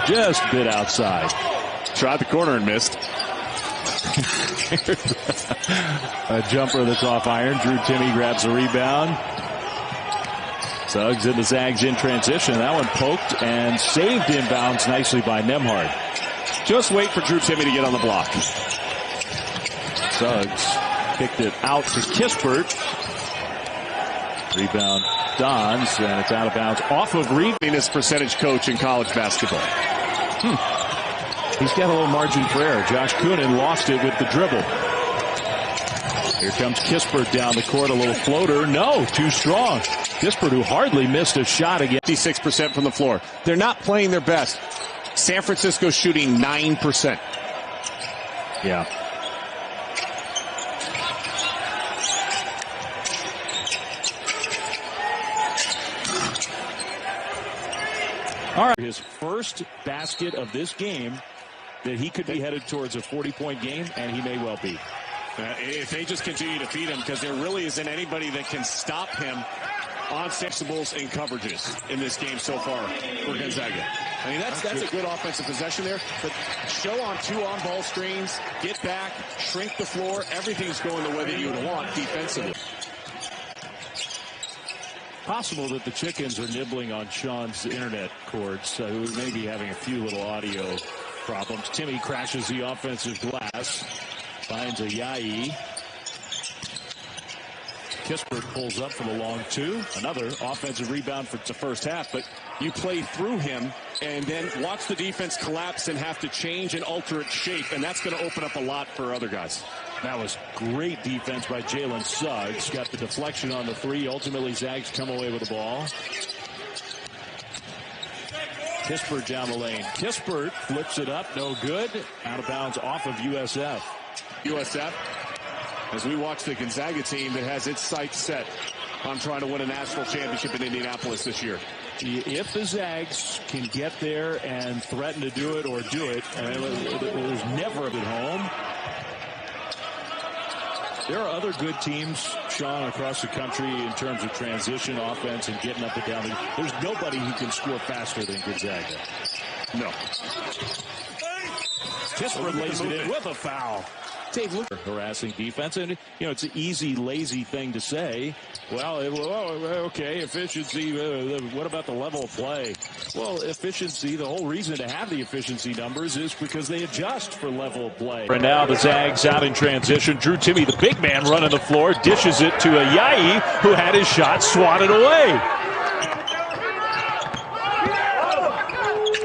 just bit outside. Tried the corner and missed. A jumper that's off iron. Drew Timme grabs the rebound. Suggs into Zags in transition. That one poked and saved inbounds nicely by Nembhard. Just wait for Drew Timme to get on the block. Suggs kicked it out to Kispert. Rebound Dons, and it's out of bounds off of Reed. His percentage coach in college basketball. He's got a little margin for error. Josh Coonan lost it with the dribble. Here comes Kispert down the court, a little floater. No, too strong. Kispert, who hardly missed a shot again. 56% from the floor. They're not playing their best. San Francisco shooting 9%. Yeah. All right. His first basket of this game, that he could be headed towards a 40-point game, and he may well be. If they just continue to feed him, because there really isn't anybody that can stop him on sexables and coverages in this game so far for Gonzaga. I mean, that's a good offensive possession there. But show on 2 on-ball screens, get back, shrink the floor. Everything's going the way that you would want defensively. Possible that the chickens are nibbling on Sean's internet cords, who may be having a few little audio problems. Timme crashes the offensive glass, finds a Yayi. Kispert pulls up for the long 2. Another offensive rebound for the first half, but you play through him and then watch the defense collapse and have to change and alter its shape, and that's going to open up a lot for other guys. That was great defense by Jalen Suggs. Got the deflection on the 3. Ultimately, Zags come away with the ball. Kispert down the lane. Kispert flips it up. No good. Out of bounds off of USF. USF, as we watch the Gonzaga team that has its sights set on trying to win a national championship in Indianapolis this year. If the Zags can get there and threaten to do it or do it, there's never a good home. There are other good teams, Sean, across the country in terms of transition offense and getting up and down. There's nobody who can score faster than Gonzaga. No. Kispert lays it in with a foul. Dave, look, harassing defense, and it's an easy, lazy thing to say. Well, okay, efficiency. What about the level of play? Well, efficiency. The whole reason to have the efficiency numbers is because they adjust for level of play. And now the Zags out in transition. Drew Timme, the big man, running the floor, dishes it to a Yayi who had his shot swatted away.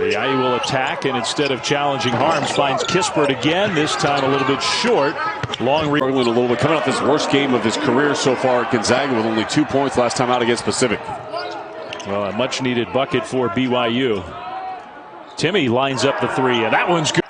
Yayi will attack, and instead of challenging Harms, finds Kispert again, this time a little bit short. Long struggling a little bit, coming off his worst game of his career so far at Gonzaga with only 2 points last time out against Pacific. Well, a much-needed bucket for BYU. Timme lines up the 3, and that one's good.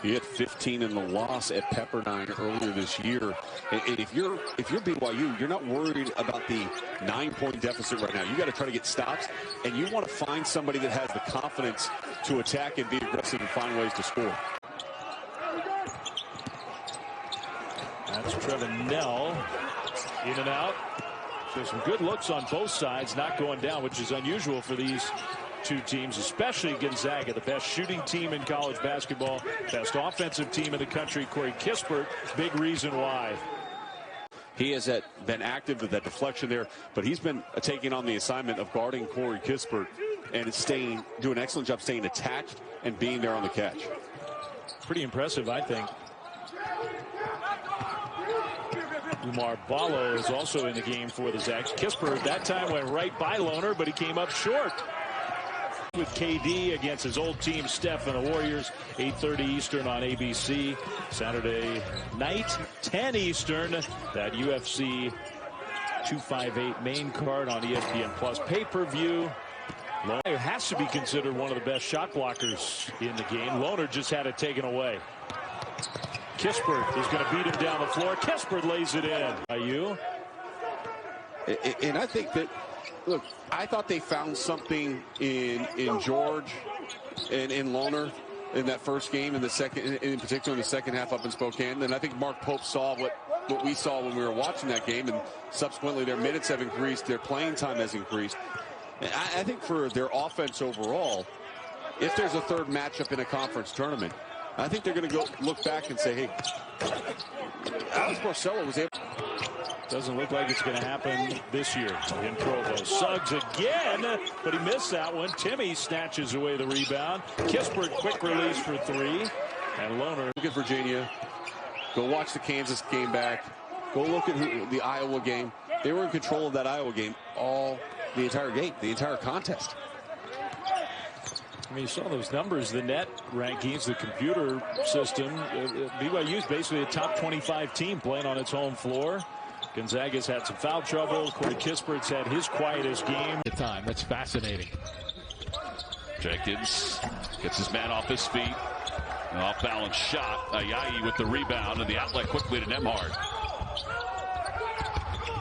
He hit 15 in the loss at Pepperdine earlier this year. And if you're BYU, you're not worried about the 9-point deficit right now. You got to try to get stops, and you want to find somebody that has the confidence to attack and be aggressive and find ways to score. That's Trevin Knell in and out. So some good looks on both sides, not going down, which is unusual for these two teams, especially Gonzaga, the best shooting team in college basketball, best offensive team in the country. Corey Kispert, big reason why. He has been active with that deflection there, but he's been taking on the assignment of guarding Corey Kispert and doing an excellent job staying attached and being there on the catch. Pretty impressive, I think. Umar Ballo is also in the game for the Zags. Kispert that time went right by Lohner, but he came up short. With KD against his old team, Steph and the Warriors, 8:30 Eastern on ABC. Saturday night, 10 Eastern, that UFC 258 main card on ESPN Plus pay-per-view. Lohner has to be considered one of the best shot blockers in the game. Lohner just had it taken away. Kispert is going to beat him down the floor. Kispert lays it in. IU. And I think that, look, I thought they found something in George and in Lohner in that first game, in particular in the second half up in Spokane. And I think Mark Pope saw what we saw when we were watching that game, and subsequently their minutes have increased, their playing time has increased. I think for their offense overall, if there's a third matchup in a conference tournament, I think they're going to go look back and say, hey, Alex Porcello was able. Doesn't look like it's going to happen this year in Provo. Suggs again, but he missed that one. Timmy snatches away the rebound. Kispert, quick release for three. And Lohner. Look at Virginia. Go watch the Kansas game back. Go look at the Iowa game. They were in control of that Iowa game the entire game, the entire contest. I mean, you saw those numbers, the net rankings, the computer system. BYU is basically a top 25 team playing on its home floor. Gonzaga's had some foul trouble. Corey Kispert's had his quietest game. That's fascinating. Jenkins gets his man off his feet. An off-balance shot. Ayayi with the rebound and the outlet quickly to Nembhard.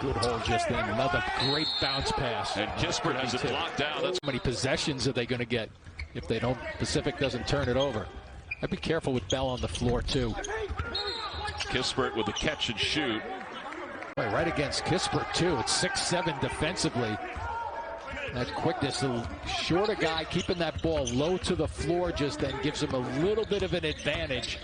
Good hole just then. Another great bounce pass. And Kispert has it blocked down. That's how many possessions are they going to get if they don't? Pacific doesn't turn it over. I'd be careful with Bell on the floor too. Kispert with the catch and shoot. Right against Kispert too. It's 6'7" defensively. That quickness, the shorter guy keeping that ball low to the floor just then gives him a little bit of an advantage,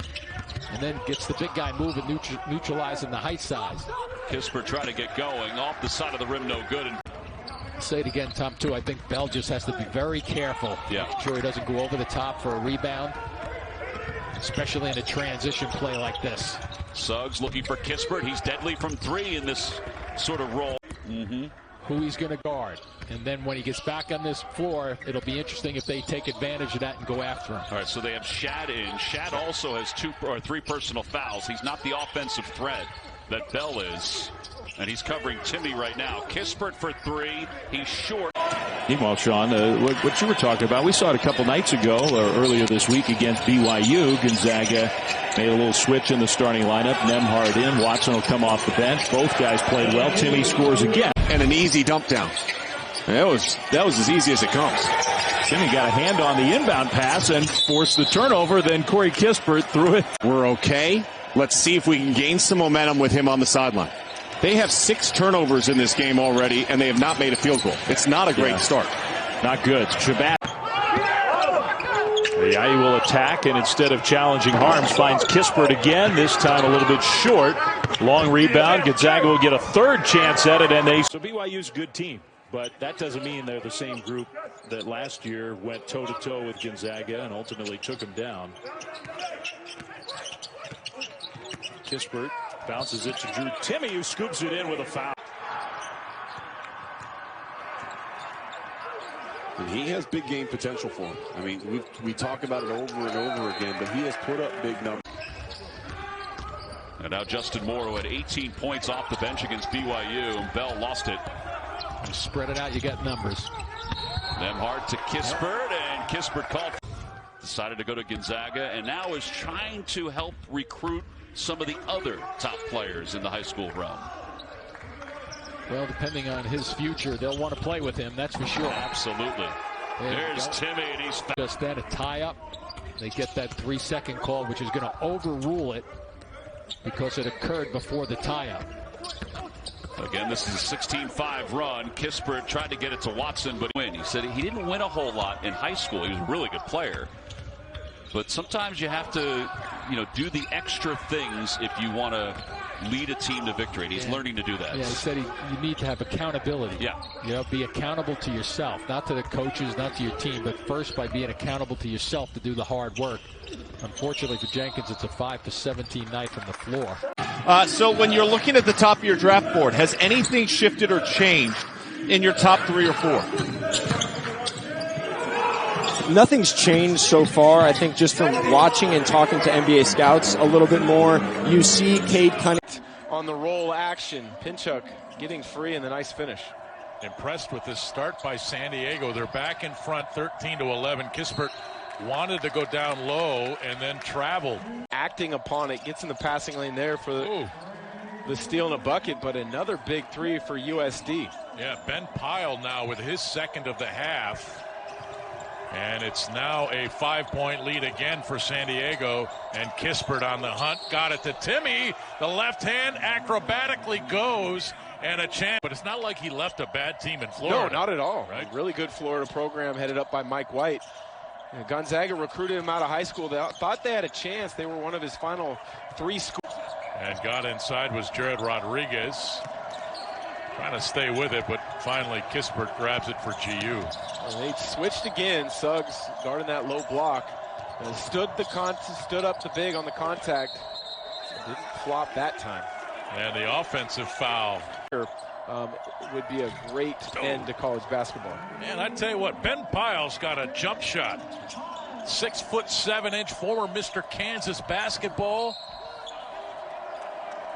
and then gets the big guy moving, neutralizing the height size. Kispert trying to get going off the side of the rim, no good. And say it again, Tom, too. I think Bell just has to be very careful. Yeah. Make sure he doesn't go over the top for a rebound, especially in a transition play like this. Suggs looking for Kispert. He's deadly from three in this sort of role. Who he's going to guard. And then when he gets back on this floor, it'll be interesting if they take advantage of that and go after him. All right, so they have Shad in. Shad also has 2 or 3 personal fouls. He's not the offensive threat that Bell is. And he's covering Timmy right now. Kispert for 3. He's short. Meanwhile, Sean, what you were talking about, we saw it a couple nights ago or earlier this week against BYU. Gonzaga made a little switch in the starting lineup. Nembhard in. Watson will come off the bench. Both guys played well. Timmy scores again. And an easy dump down. That was as easy as it comes. Timmy got a hand on the inbound pass and forced the turnover. Then Corey Kispert threw it. We're okay. Let's see if we can gain some momentum with him on the sideline. They have 6 turnovers in this game already, and they have not made a field goal. It's not a great start. Not good. Shabbat. Ayayi will attack, and instead of challenging Harms, finds Kispert again. This time a little bit short. Long rebound. Gonzaga will get a third chance at it, and so BYU's a good team, but that doesn't mean they're the same group that last year went toe-to-toe with Gonzaga and ultimately took them down. Kispert bounces it to Drew Timmy, who scoops it in with a foul. And he has big game potential for him. I mean, we talk about it over and over again, but he has put up big numbers. And now Justin Moore, who had 18 points off the bench against BYU, and Bell lost it. You spread it out, you get numbers. Nembhard to Kispert, and Kispert called. Decided to go to Gonzaga, and now is trying to help recruit some of the other top players in the high school realm. Well, depending on his future, they'll want to play with him, that's for sure. Absolutely. There's Timmy, and he's just then a tie-up. They get that 3-second call, which is going to overrule it because it occurred before the tie-up. Again, this is a 16-5 run. Kispert tried to get it to Watson, but win. He said he didn't win a whole lot in high school. He was a really good player. But sometimes you have to, do the extra things if you want to lead a team to victory. And he's learning to do that. Yeah, he said you need to have accountability. Yeah. Be accountable to yourself, not to the coaches, not to your team, but first by being accountable to yourself to do the hard work. Unfortunately for Jenkins, it's a 5-17 night from the floor. So when you're looking at the top of your draft board, has anything shifted or changed in your top 3 or 4? Nothing's changed so far. I think just from watching and talking to NBA scouts a little bit more, you see Cade Cunningham on the roll action. Pinchuk getting free and the nice finish. Impressed with this start by San Diego. They're back in front 13-11. Kispert wanted to go down low and then traveled. Acting upon it, gets in the passing lane there for the steal and a bucket, but another big 3 for USD. Yeah, Ben Pyle now with his second of the half. And it's now a 5-point lead again for San Diego. And Kispert on the hunt. Got it to Timmy. The left hand acrobatically goes and a chance. But it's not like he left a bad team in Florida. No, not at all. Right? Really good Florida program headed up by Mike White. Gonzaga recruited him out of high school. They thought they had a chance. They were one of his final 3 schools. And got inside was Jared Rodriguez. Trying to stay with it, but finally Kispert grabs it for GU. Well, they switched again. Suggs guarding that low block. And stood up the big on the contact. Didn't flop that time. And the offensive foul. Would be a great end to college basketball. Man, I tell you what, Ben Piles got a jump shot. 6'7" former Mr. Kansas basketball.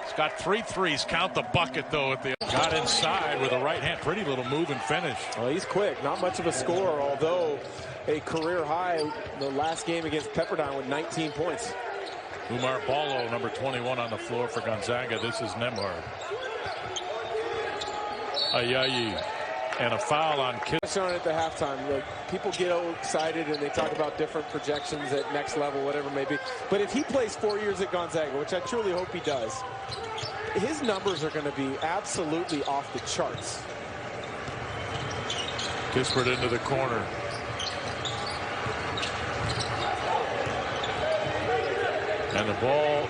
He's got 3 threes. Count the bucket though. Got inside with a right hand. Pretty little move and finish. Well, he's quick. Not much of a scorer, although a career high the last game against Pepperdine with 19 points. Umar Ballo, number 21 on the floor for Gonzaga. This is Nembhard. Ayayi. And a foul on Kispert. On at the halftime. Look, people get excited and they talk about different projections at next level, whatever it may be. But if he plays 4 years at Gonzaga, which I truly hope he does, his numbers are going to be absolutely off the charts. Kispert into the corner. And the ball,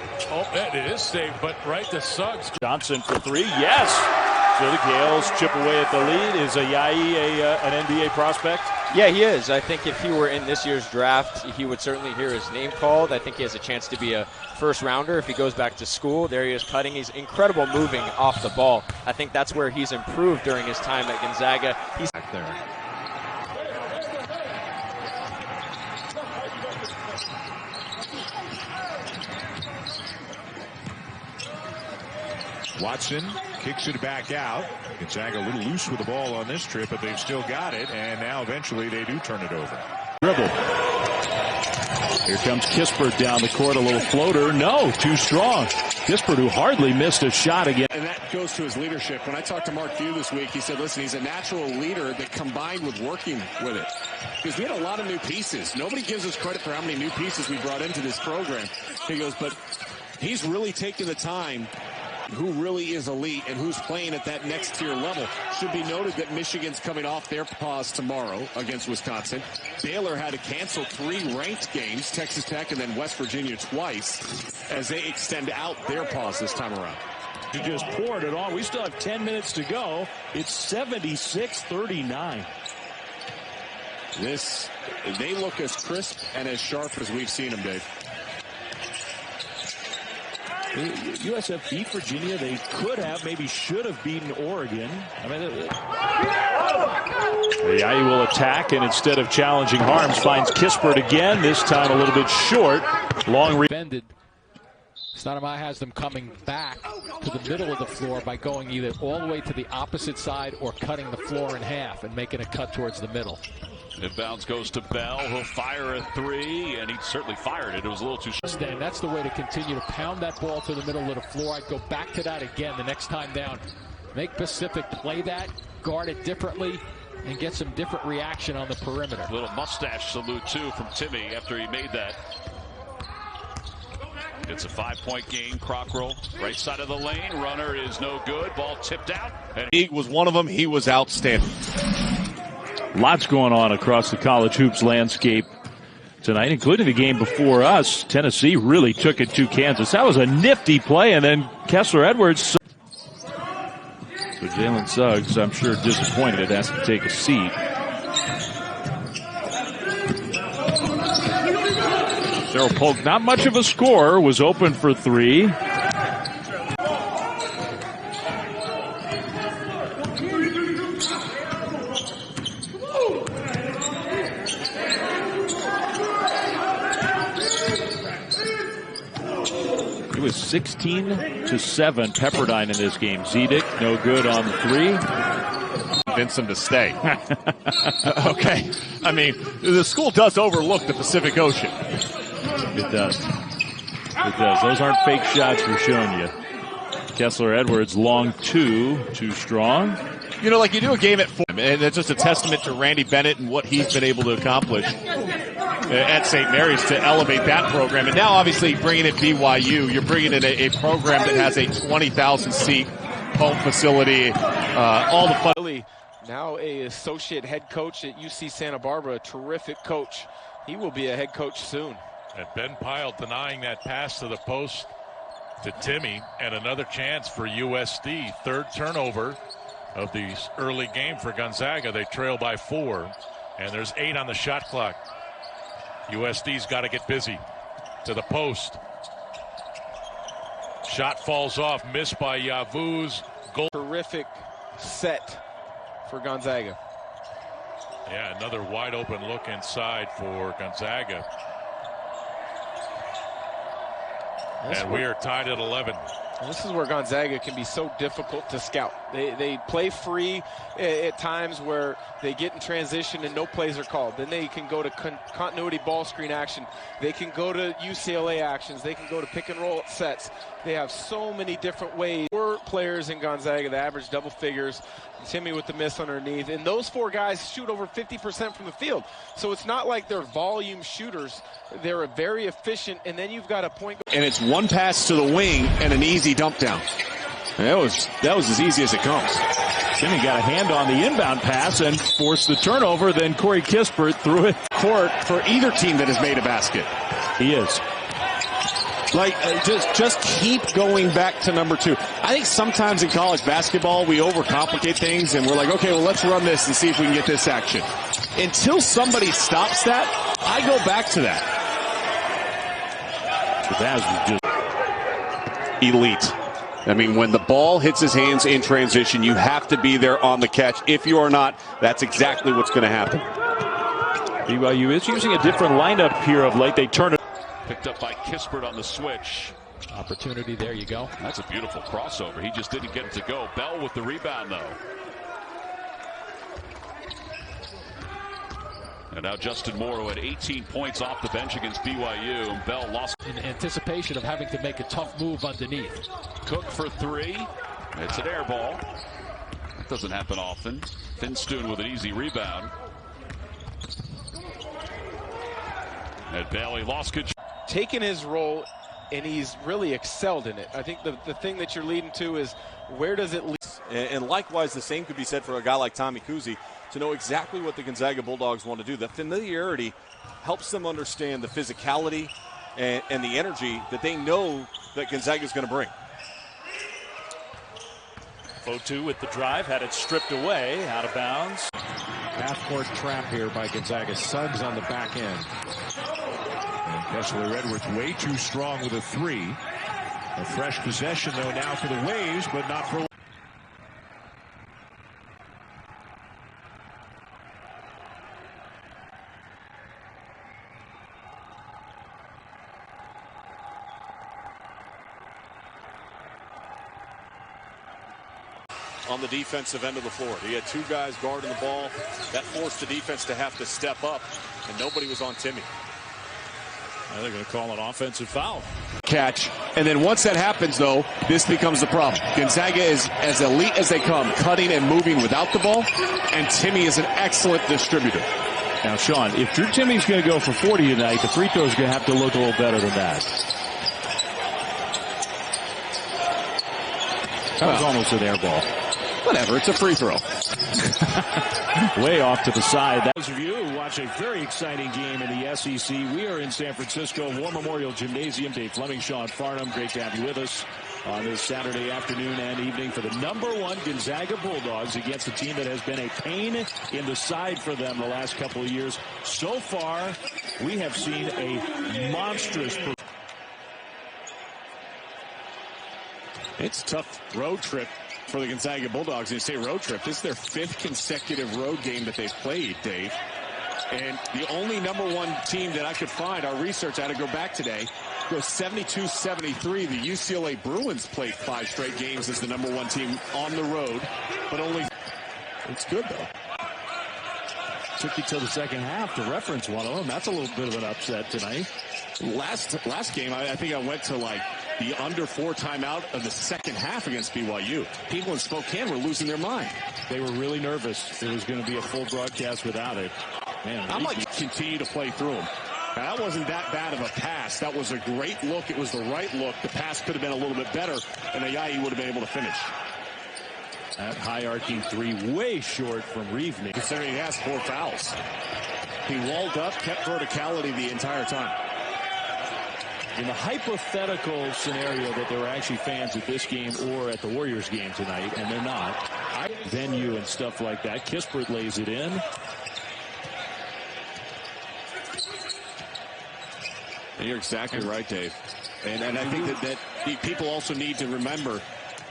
it is saved, but right to Suggs. Johnson for 3, yes! So the Gales chip away at the lead. Is Ayayi an NBA prospect? Yeah, he is. I think if he were in this year's draft, he would certainly hear his name called. I think he has a chance to be a first rounder if he goes back to school. There he is cutting. He's incredible moving off the ball. I think that's where he's improved during his time at Gonzaga. He's back there. Watson kicks it back out. Gonzaga a little loose with the ball on this trip, but they've still got it, and now eventually they do turn it over. Dribble. Here comes Kispert down the court, a little floater. No, too strong. Kispert, who hardly missed a shot again. And that goes to his leadership. When I talked to Mark Few this week, he said, listen, he's a natural leader that combined with working with it. Because we had a lot of new pieces. Nobody gives us credit for how many new pieces we brought into this program. He goes, but he's really taken the time. Who really is elite and who's playing at that next tier level. Should be noted that Michigan's coming off their pause tomorrow against Wisconsin. Baylor had to cancel 3 ranked games, Texas Tech and then West Virginia twice, as they extend out their pause this time around. He just poured it on. We still have 10 minutes to go. It's 76-39. They look as crisp and as sharp as we've seen them, Dave. USF beat Virginia. They could have, maybe should have beaten Oregon. I mean, Ayayi will attack, and instead of challenging Harms, finds Kispert again. This time a little bit short. Long bended. Stoudemire has them coming back to the middle of the floor by going either all the way to the opposite side or cutting the floor in half and making a cut towards the middle. Inbounds goes to Bell. He'll fire a 3, and he certainly fired it. It was a little too short. And that's the way to continue to pound that ball to the middle of the floor. I'd go back to that again the next time down. Make Pacific play that, guard it differently, and get some different reaction on the perimeter. A little mustache salute, too, from Timmy after he made that. It's a 5-point game. Crockroll, right side of the lane. Runner is no good. Ball tipped out. And He was one of them. He was outstanding. Lots going on across the college hoops landscape tonight, including the game before us. Tennessee really took it to Kansas. That was a nifty play, and then Kessler Edwards. So Jalen Suggs, I'm sure, disappointed, has to take a seat. Daryl Polk, not much of a scorer, was open for 3. It was 16-7 Pepperdine in this game. Zedick, no good on the 3. Convince him to stay. Okay. I mean, the school does overlook the Pacific Ocean. It does. It does. Those aren't fake shots we're showing you. Kessler Edwards, long 2, too strong. You know, like you do a game at 4, and it's just a testament to Randy Bennett and what he's been able to accomplish at St. Mary's to elevate that program. And now, obviously, bringing in BYU, you're bringing in a program that has a 20,000 seat home facility, all the fun. Now a associate head coach at UC Santa Barbara, a terrific coach. He will be a head coach soon. And Ben Pyle denying that pass to the post to Timmy, and another chance for USD. Third turnover of the early game for Gonzaga. They trail by 4, and there's 8 on the shot clock. USD's got to get busy. To the post. Shot falls off, missed by Yavuz. Goal. Terrific set for Gonzaga. Yeah, another wide open look inside for Gonzaga. And we are tied at 11. And this is where Gonzaga can be so difficult to scout. They play free at times where they get in transition and no plays are called. Then they can go to continuity ball screen action. They can go to UCLA actions. They can go to pick and roll sets. They have so many different ways. 4 players in Gonzaga that average double figures. Timmy with the miss underneath. And those 4 guys shoot over 50% from the field. So it's not like they're volume shooters. They're very efficient. And then you've got a point. And it's one pass to the wing and an easy dump down. That was as easy as it comes. Timmy got a hand on the inbound pass and forced the turnover. Then Corey Kispert threw it Court for either team that has made a basket. He is. Like, just keep going back to number 2. I think sometimes in college basketball, we overcomplicate things and we're like, okay, well, let's run this and see if we can get this action. Until somebody stops that, I go back to that. Elite. I mean, when the ball hits his hands in transition, you have to be there on the catch. If you are not, that's exactly what's going to happen. BYU is using a different lineup here of late. They turn it. Picked up by Kispert on the switch. Opportunity, there you go. That's a beautiful crossover. He just didn't get it to go. Bell with the rebound, though. And now Justin Moore, who had 18 points off the bench against BYU. And Bell lost. In anticipation of having to make a tough move underneath. Cook for 3. It's an air ball. That doesn't happen often. Finstoon with an easy rebound. And Bailey lost control. Taken his role, and he's really excelled in it. I think the thing that you're leading to is where does it lead? And likewise, the same could be said for a guy like Tommy Kuhse to know exactly what the Gonzaga Bulldogs want to do. The familiarity helps them understand the physicality and the energy that they know that Gonzaga is going to bring. Fotu with the drive, had it stripped away, out of bounds. Half-court trap here by Gonzaga. Suggs on the back end. And Kessler Edwards way too strong with a 3. A fresh possession, though, now for the Waves, but not for... On the defensive end of the floor, he had 2 guys guarding the ball. That forced the defense to have to step up, and nobody was on Timmy. They're going to call an offensive foul. Catch, and then once that happens, though, this becomes the problem. Gonzaga is as elite as they come, cutting and moving without the ball, and Timmy is an excellent distributor. Now, Sean, if Drew Timmy's going to go for 40 tonight, the free throw is going to have to look a little better than that. That was almost an air ball. Whatever, it's a free throw. Way off to the side. Those of you who watch a very exciting game in the SEC, we are in San Francisco, War Memorial Gymnasium. Dave Fleming, Sean Farnham, great to have you with us on this Saturday afternoon and evening for the #1 Gonzaga Bulldogs against a team that has been a pain in the side for them the last couple of years. So far, we have seen a monstrous performance. It's a tough road trip for the Gonzaga Bulldogs. And you say road trip, this is their 5th consecutive road game that they've played, Dave. And the only #1 team that I could find, our research, I had to go back today, goes 72-73. The UCLA Bruins played 5 straight games as the #1 team on the road, but only... It's good, though. Took you till the second half to reference one of them. That's a little bit of an upset tonight. Last game, I think I went to like the under 4 timeout of the second half against BYU. People in Spokane were losing their mind. They were really nervous. It was going to be a full broadcast without it. Man, I'm like, continue to play through them. Now, that wasn't that bad of a pass. That was a great look. It was the right look. The pass could have been a little bit better, and Ayayi would have been able to finish. That high arcing three way short from Reevney. Considering he has 4 fouls. He walled up, kept verticality the entire time. In the hypothetical scenario that there were actually fans at this game or at the Warriors game tonight, and they're not, venue and stuff like that, Kispert lays it in. And you're exactly right, Dave. And I think that people also need to remember,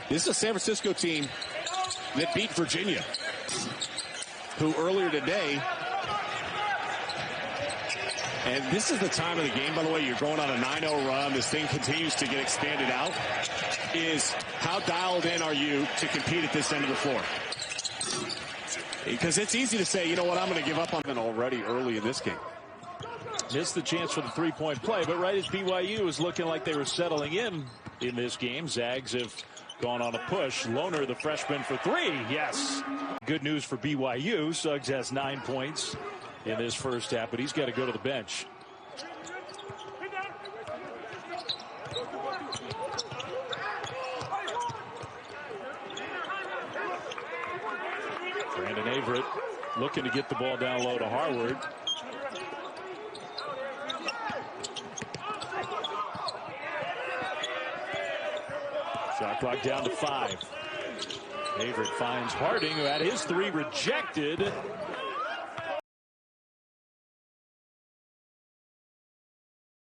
this is a San Francisco team that beat Virginia, who earlier today, and this is the time of the game, by the way, you're going on a 9-0 run, this thing continues to get expanded out, is how dialed in are you to compete at this end of the floor? Because it's easy to say, you know what, I'm going to give up on it already early in this game. Missed the chance for the three-point play, but right as BYU was looking like they were settling in this game, Zags have gone on a push. Lohner, the freshman, for 3. Yes. Good news for BYU. Suggs has 9 points in this first half, but he's got to go to the bench. Brandon Averett looking to get the ball down low to Harward. Shot clock down to 5. Averett finds Harding, who had his 3 rejected.